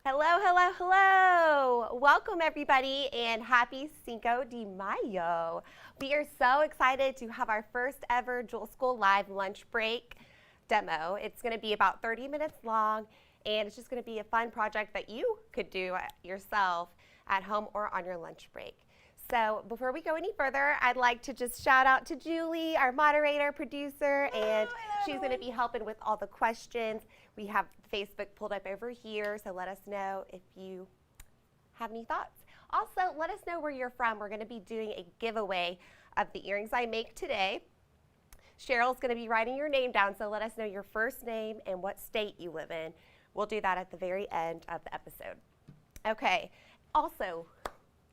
Hello, hello, hello. Welcome everybody and happy Cinco de Mayo. We are so excited to have our first ever Jewel School Live lunch break demo. It's going to be about 30 minutes long and it's just going to be a fun project that you could do yourself at home or on your lunch break. So before we go any further, I'd like to just shout out to Julie, our moderator, producer, and she's going to be helping with all the questions. We have Facebook pulled up over here, so let us know if you have any thoughts. Also, let us know where you're from. We're going to be doing a giveaway of the earrings I make today. Cheryl's going to be writing your name down, so let us know your first name and what state you live in. We'll do that at the very end of the episode. Okay, also,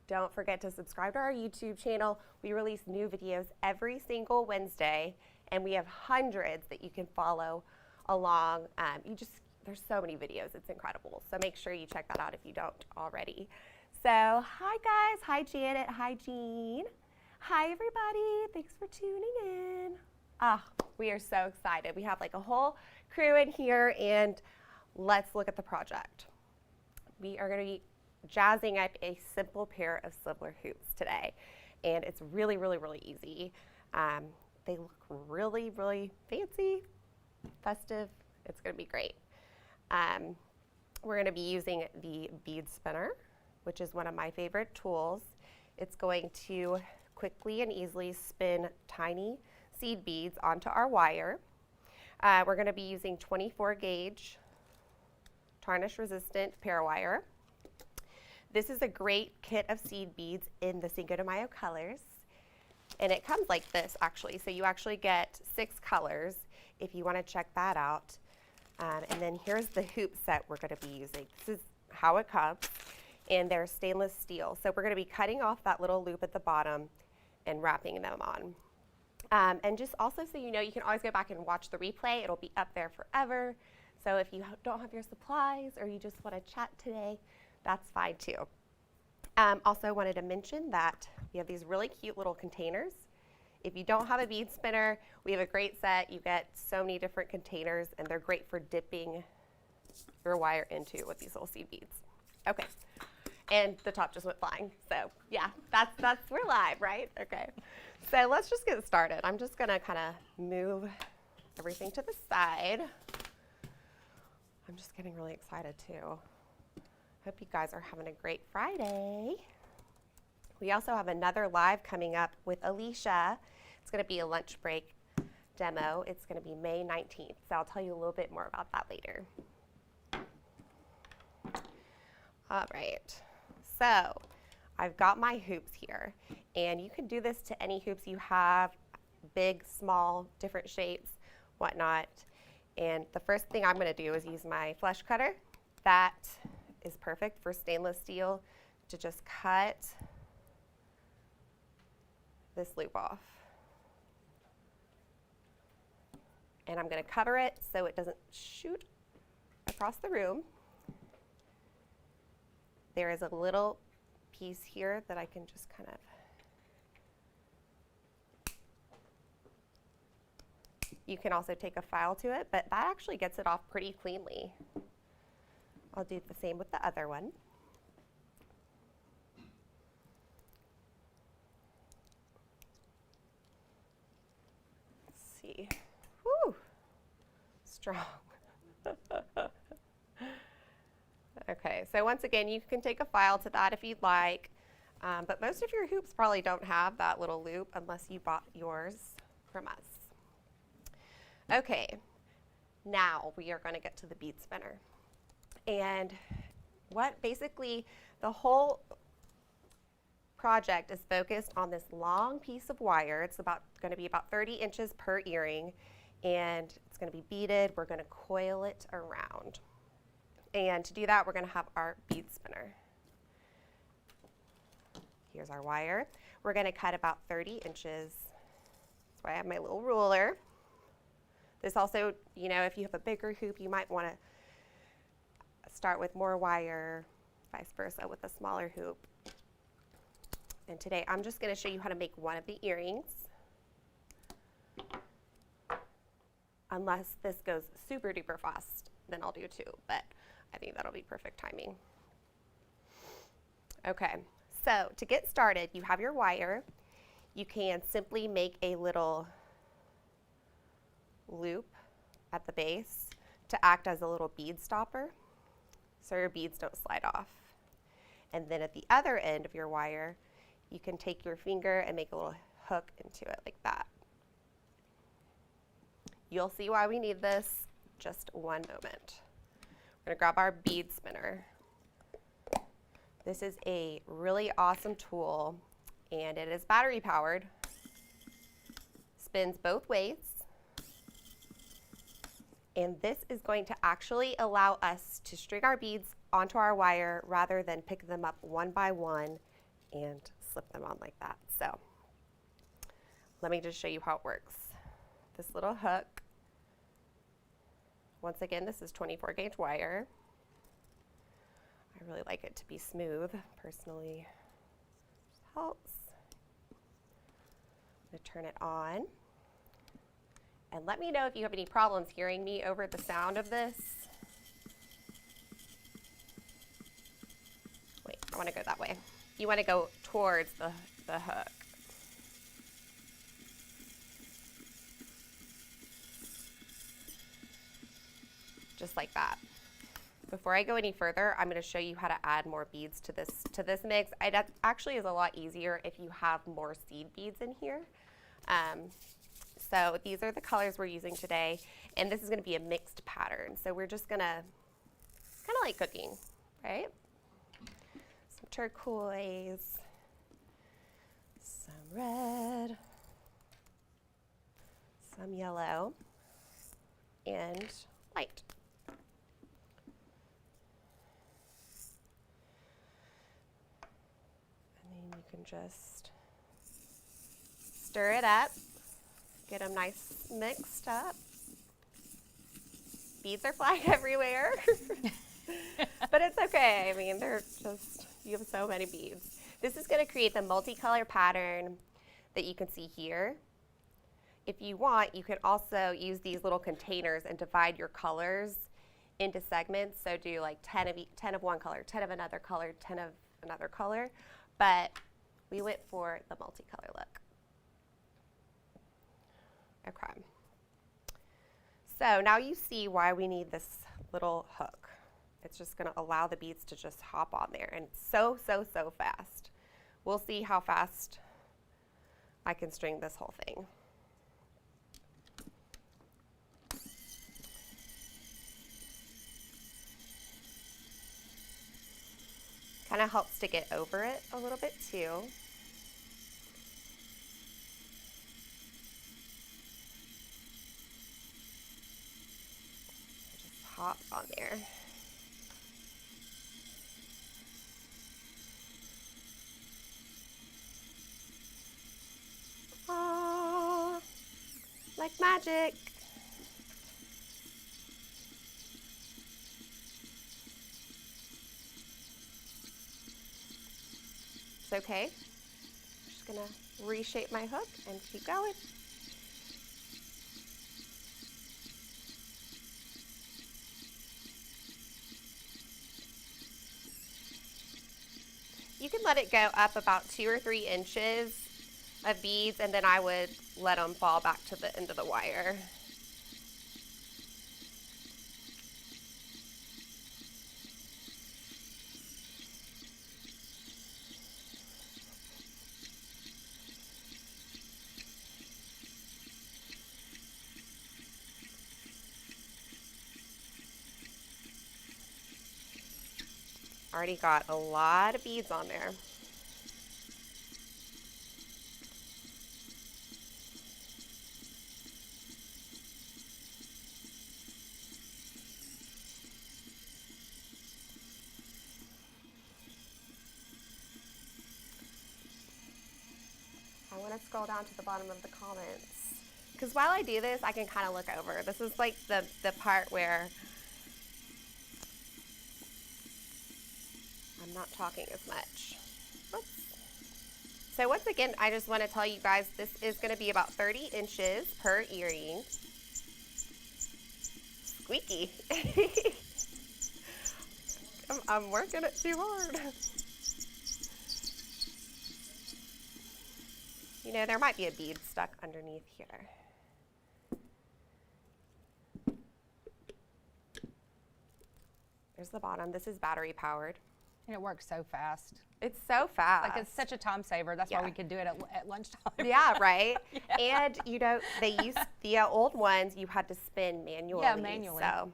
don't forget to subscribe to our YouTube channel. We release new videos every single Wednesday, and we have hundreds that you can follow along. There's so many videos, it's incredible. So make sure you check that out if you don't already. So hi guys, hi Janet, hi Jean. Hi everybody, thanks for tuning in. We are so excited. We have like a whole crew in here and let's look at the project. We are gonna be jazzing up a simple pair of sliver hoops today. And it's really, really, really easy. They look really, really fancy, festive. It's gonna be great. We're gonna be using the Bead Spinner, which is one of my favorite tools. It's going to quickly and easily spin tiny seed beads onto our wire. We're gonna be using 24 gauge tarnish resistant parawire. This is a great kit of seed beads in the Cinco de Mayo colors. And it comes like this actually. So you actually get 6 colors if you want to check that out. And then here's the hoop set we're going to be using. This is how it comes. And they're stainless steel. So we're going to be cutting off that little loop at the bottom and wrapping them on. And just also so you know, you can always go back and watch the replay. It'll be up there forever. So if you don't have your supplies or you just want to chat today, that's fine too. Also wanted to mention that we have these really cute little containers. If you don't have a bead spinner, we have a great set. You get so many different containers and they're great for dipping your wire into with these little seed beads. Okay, and the top just went flying. So yeah, we're live, right? Okay, so let's just get started. I'm just gonna kind of move everything to the side. I'm just getting really excited too. Hope you guys are having a great Friday. We also have another live coming up with Alicia. It's going to be a lunch break demo. It's going to be May 19th, so I'll tell you a little bit more about that later. All right, so I've got my hoops here, and you can do this to any hoops you have, big, small, different shapes, whatnot. And the first thing I'm going to do is use my flush cutter. That is perfect for stainless steel to just cut this loop off. And I'm going to cover it so it doesn't shoot across the room. There is a little piece here that I can just kind of you can also take a file to it, but that actually gets it off pretty cleanly. I'll do the same with the other one. Let's see. Whew. Strong. Okay, so once again, you can take a file to that if you'd like, but most of your hoops probably don't have that little loop unless you bought yours from us. Okay, now we are going to get to the bead spinner. And what basically the whole project is focused on this long piece of wire. It's going to be about 30 inches per earring, and it's going to be beaded. We're going to coil it around. And to do that, we're going to have our bead spinner. Here's our wire. We're going to cut about 30 inches. That's why I have my little ruler. This also, you know, if you have a bigger hoop, you might want to start with more wire, vice versa with a smaller hoop. And today I'm just going to show you how to make one of the earrings. Unless this goes super duper fast, then I'll do two. But I think that'll be perfect timing. Okay, so to get started, you have your wire. You can simply make a little loop at the base to act as a little bead stopper so your beads don't slide off. And then at the other end of your wire, you can take your finger and make a little hook into it like that. You'll see why we need this. Just one moment. We're gonna grab our bead spinner. This is a really awesome tool, and it is battery powered. Spins both ways. And this is going to actually allow us to string our beads onto our wire rather than pick them up one by one and slip them on like that. So let me just show you how it works. This little hook, once again, this is 24 gauge wire. I really like it to be smooth, personally. Just helps. I'm gonna turn it on. And let me know if you have any problems hearing me over the sound of this. Wait, I want to go that way. You want to go towards the hook. Just like that. Before I go any further, I'm going to show you how to add more beads to this mix. It actually is a lot easier if you have more seed beads in here. So these are the colors we're using today, and this is going to be a mixed pattern. So we're just going to, kind of like cooking, right? Some turquoise, some red, some yellow, and white. And then you can just stir it up. Get them nice mixed up. Beads are flying everywhere. But it's okay. I mean, they're just, you have so many beads. This is going to create the multicolor pattern that you can see here. If you want, you can also use these little containers and divide your colors into segments. So do like 10 of one color, 10 of another color, 10 of another color. But we went for the multicolor look. Okay. So now you see why we need this little hook. It's just going to allow the beads to just hop on there, and so fast. We'll see how fast I can string this whole thing. Kind of helps to get over it a little bit too. Hop on there. Ah, like magic. It's okay. I'm just gonna reshape my hook and keep going. You can let it go up about 2 or 3 inches of beads, and then I would let them fall back to the end of the wire. Already got a lot of beads on there. I want to scroll down to the bottom of the comments, because while I do this, I can kind of look over. This is like the part where I'm not talking as much. Oops. So once again, I just want to tell you guys, this is going to be about 30 inches per earring. Squeaky. I'm working it too hard. You know, there might be a bead stuck underneath here. There's the bottom. This is battery powered. And it works so fast. It's so fast. Like, it's such a time saver. That's why we could do it at lunchtime. Yeah, right? Yeah. And, you know, they used the old ones, you had to spin manually. Yeah, manually. So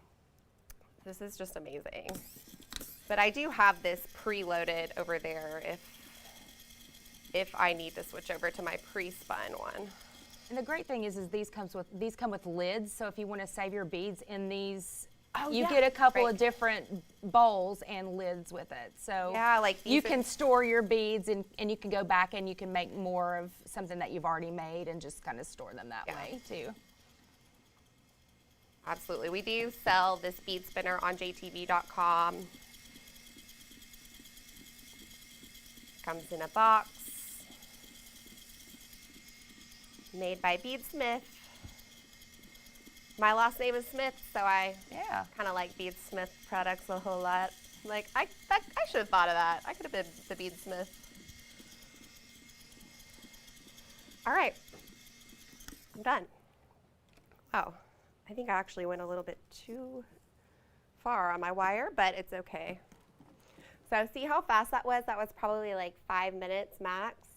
this is just amazing. But I do have this preloaded over there if I need to switch over to my pre-spun one. And the great thing is these come with lids. So if you want to save your beads in these, Oh, you yeah. get a couple Right. of different bowls and lids with it. So Yeah, like these you can store your beads and you can go back and you can make more of something that you've already made and just kind of store them that way too. Absolutely. We do sell this bead spinner on jtv.com. Comes in a box. Made by Bead Smith. My last name is Smith, so I kind of like Bead Smith products a whole lot. Like, I should have thought of that. I could have been the Bead Smith. All right. I'm done. Oh, I think I actually went a little bit too far on my wire, but it's okay. So see how fast that was? That was probably like 5 minutes max,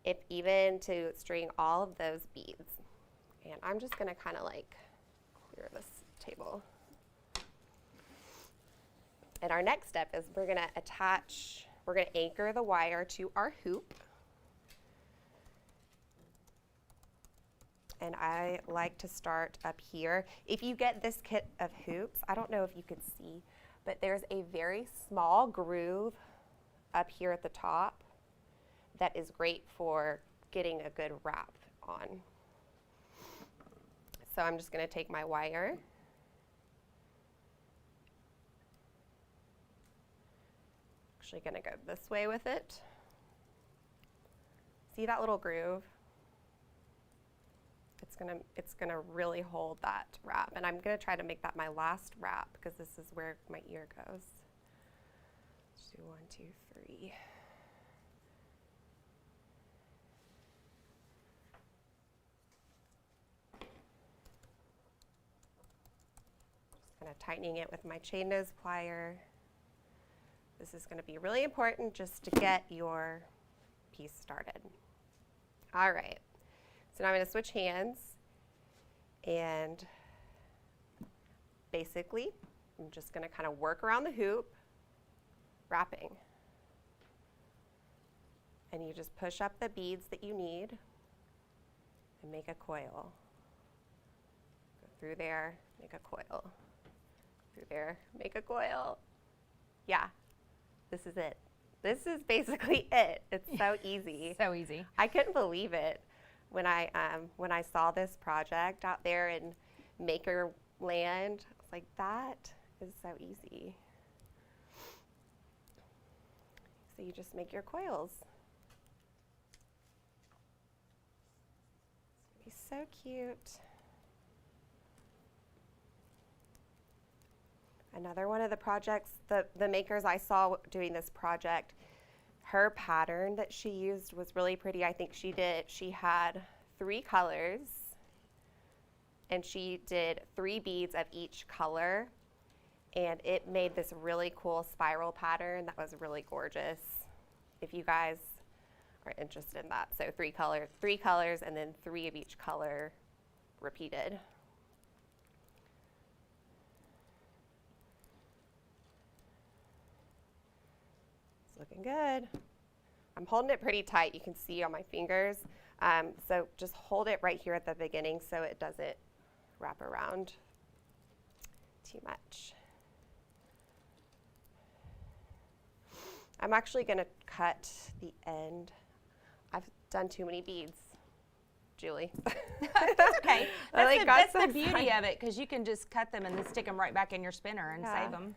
if even, to string all of those beads. And I'm just gonna kind of like clear this table. And our next step is we're gonna anchor the wire to our hoop. And I like to start up here. If you get this kit of hoops, I don't know if you can see, but there's a very small groove up here at the top that is great for getting a good wrap on. So I'm just going to take my wire, actually going to go this way with it. See that little groove? It's gonna really hold that wrap, and I'm gonna try to make that my last wrap because this is where my ear goes. Let's do 1, 2, 3. Just kind of tightening it with my chain nose plier. This is going to be really important just to get your piece started. All right. So now I'm going to switch hands, and basically I'm just going to kind of work around the hoop, wrapping. And you just push up the beads that you need and make a coil. Go through there, make a coil. Through there, make a coil. Yeah, this is it. This is basically it. It's so easy. So easy. I couldn't believe it when I saw this project out there in Maker Land. I was like, that is so easy. So you just make your coils. It's gonna be so cute. Another one of the projects, the makers I saw doing this project, her pattern that she used was really pretty. I think she had 3 colors, and she did 3 beads of each color, and it made this really cool spiral pattern that was really gorgeous. If you guys are interested in that. So 3 colors, and then 3 of each color repeated. Looking good. I'm holding it pretty tight. You can see on my fingers. So just hold it right here at the beginning so it doesn't wrap around too much. I'm actually going to cut the end. I've done too many beads, Julie. That's okay. That's the beauty excited. of it, because you can just cut them and then stick them right back in your spinner and save them.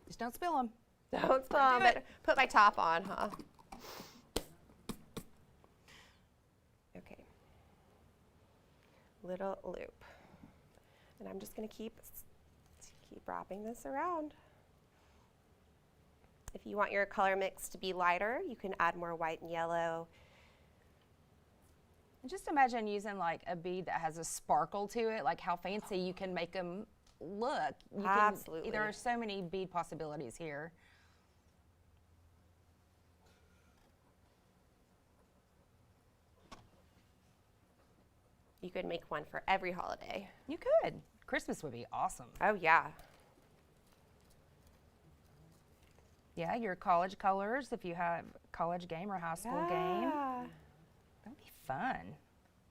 Just don't spill them. Don't spill them, but put my top on, huh? Okay. little loop. And I'm just going to keep wrapping this around. If you want your color mix to be lighter, you can add more white and yellow. And just imagine using like a bead that has a sparkle to it, like how fancy you can make them look. Absolutely. There are so many bead possibilities here. You could make one for every holiday. You could. Christmas would be awesome. Oh, yeah. Yeah, your college colors, if you have college game or high school game. That would be fun.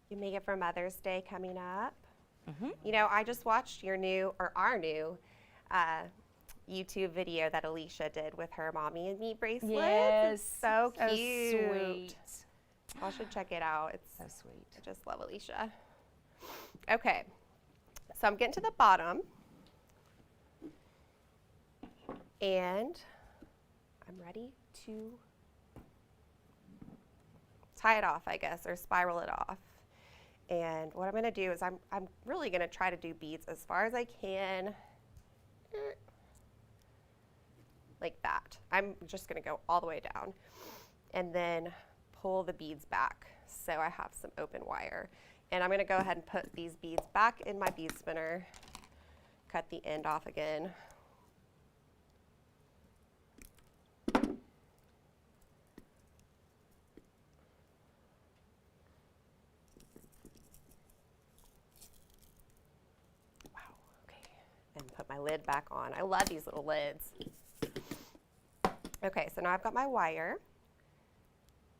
You make it for Mother's Day coming up. You know, I just watched our new YouTube video that Alicia did with her Mommy and Me bracelet. Yes. It's so cute. Sweet. Y'all should check it out. It's So sweet. I just love Alicia. Okay, so I'm getting to the bottom. And I'm ready to tie it off, I guess, or spiral it off. And what I'm going to do is I'm really going to try to do beads as far as I can, like that. I'm just going to go all the way down and then pull the beads back so I have some open wire. And I'm going to go ahead and put these beads back in my bead spinner, cut the end off again. And put my lid back on. I love these little lids. Okay, so now I've got my wire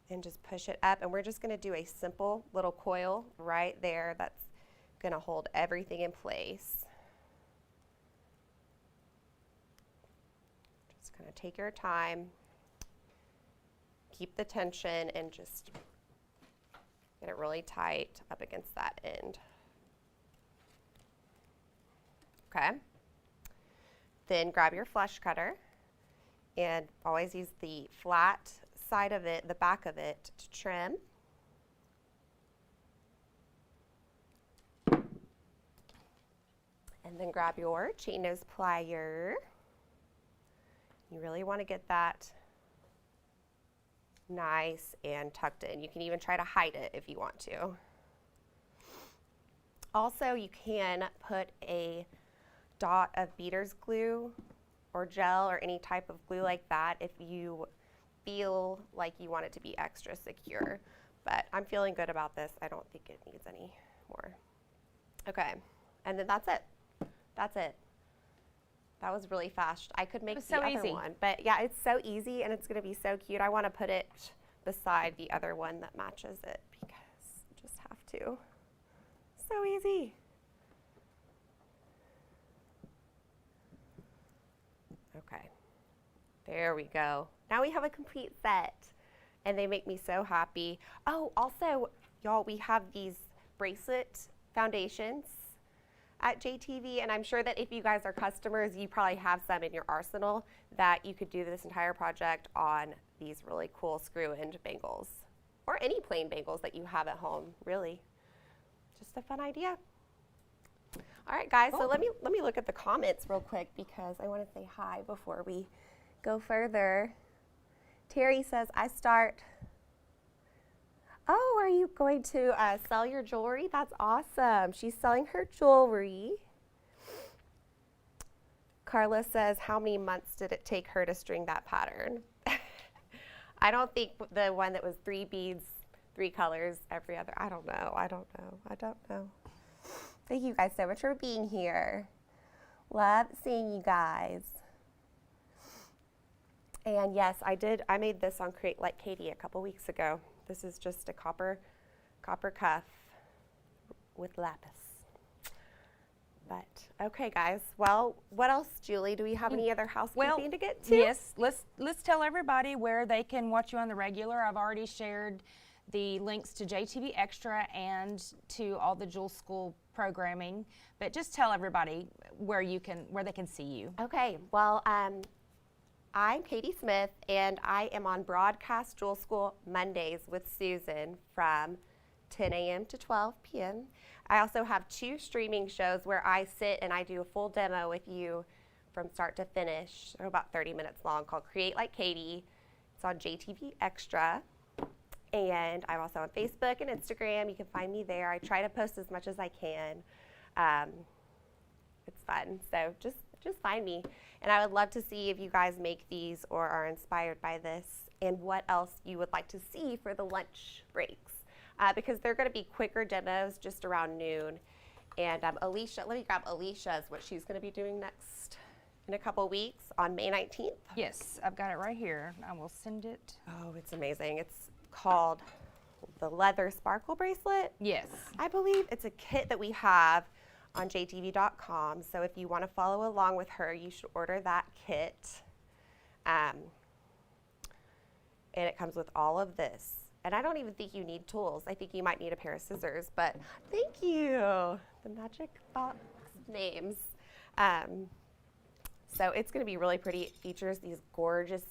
and just push it up, and we're just gonna do a simple little coil right there that's gonna hold everything in place. Just gonna take your time, keep the tension, and just get it really tight up against that end. Okay, then grab your flush cutter and always use the flat side of it, the back of it, to trim. And then grab your chain nose plier. You really want to get that nice and tucked in. You can even try to hide it if you want to. Also, you can put a dot of beater's glue or gel or any type of glue like that if you feel like you want it to be extra secure. But I'm feeling good about this. I don't think it needs any more. Okay, and then that's it. That's it. That was really fast. I could make the other one, but yeah, it's so easy and it's gonna be so cute. I wanna put it beside the other one that matches it because you just have to. So easy. Okay, there we go. Now we have a complete set and they make me so happy. Oh, also, y'all, we have these bracelet foundations at JTV, and I'm sure that if you guys are customers, you probably have some in your arsenal that you could do this entire project on these really cool screw-end bangles or any plain bangles that you have at home, really. Just a fun idea. All right, guys, so let me look at the comments real quick because I want to say hi before we go further. Terry says, Oh, are you going to sell your jewelry? That's awesome. She's selling her jewelry. Carla says, how many months did it take her to string that pattern? I don't think the one that was 3 beads, 3 colors, every other. I don't know. Thank you guys so much for being here. Love seeing you guys. And yes, I made this on Create Like Katy a couple weeks ago. This is just a copper cuff with lapis. But okay, guys. Well, what else, Julie? Do we have any other housekeeping to get to? Yes. Let's tell everybody where they can watch you on the regular. I've already shared the links to JTV Extra and to all the Jewel School programming, but just tell everybody where they can see you. Okay. Well, I'm Katy Smith, and I am on Broadcast Jewel School Mondays with Susan from 10 a.m. to 12 p.m. I also have 2 streaming shows where I sit and I do a full demo with you from start to finish. They're about 30 minutes long, called Create Like Katy. It's on JTV Extra. And I'm also on Facebook and Instagram. You can find me there. I try to post as much as I can. It's fun. So just find me. And I would love to see if you guys make these or are inspired by this and what else you would like to see for the lunch breaks. Because they're going to be quicker demos just around noon. And Alicia, let me grab Alicia's, what she's going to be doing next in a couple weeks on May 19th. Yes, I've got it right here. I will send it. Oh, it's amazing. It's called the Leather Sparkle Bracelet. Yes. I believe it's a kit that we have on jtv.com. So if you want to follow along with her, you should order that kit. And it comes with all of this. And I don't even think you need tools. I think you might need a pair of scissors, but thank you. The Magic Box names. So it's going to be really pretty. It features these gorgeous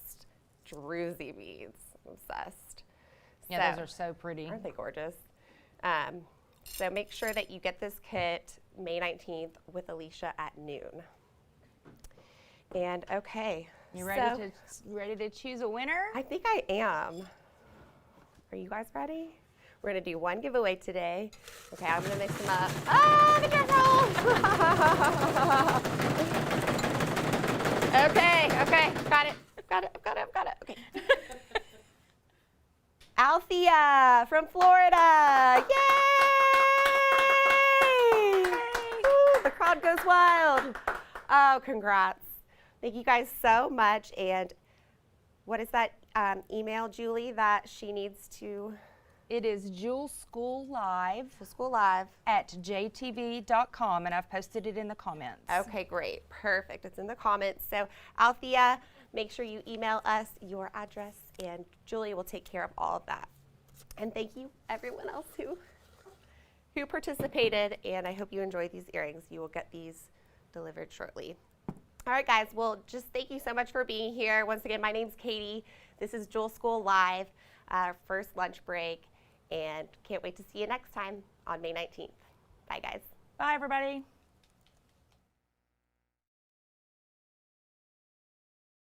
druzy beads. I'm obsessed. Yeah, those are so pretty. Aren't they gorgeous? So make sure that you get this kit May 19th with Alicia at noon. And okay. You ready to choose a winner? I think I am. Are you guys ready? We're going to do one giveaway today. Okay, I'm going to mix them up. Ah, the drum roll! Okay, got it. Okay. Althea from Florida. Yay! Woo, the crowd goes wild. Oh, congrats. Thank you guys so much. And what is that email, Julie, that she needs to? It is JewelSchoolLive at jtv.com, and I've posted it in the comments. Okay, great. Perfect. It's in the comments. So, Althea, make sure you email us your address, and Julie will take care of all of that. And thank you, everyone else who participated, and I hope you enjoyed these earrings. You will get these delivered shortly. All right, guys. Well, just thank you so much for being here. Once again, my name's Katie. This is Jewel School Live, our first lunch break, and can't wait to see you next time on May 19th. Bye, guys. Bye, everybody.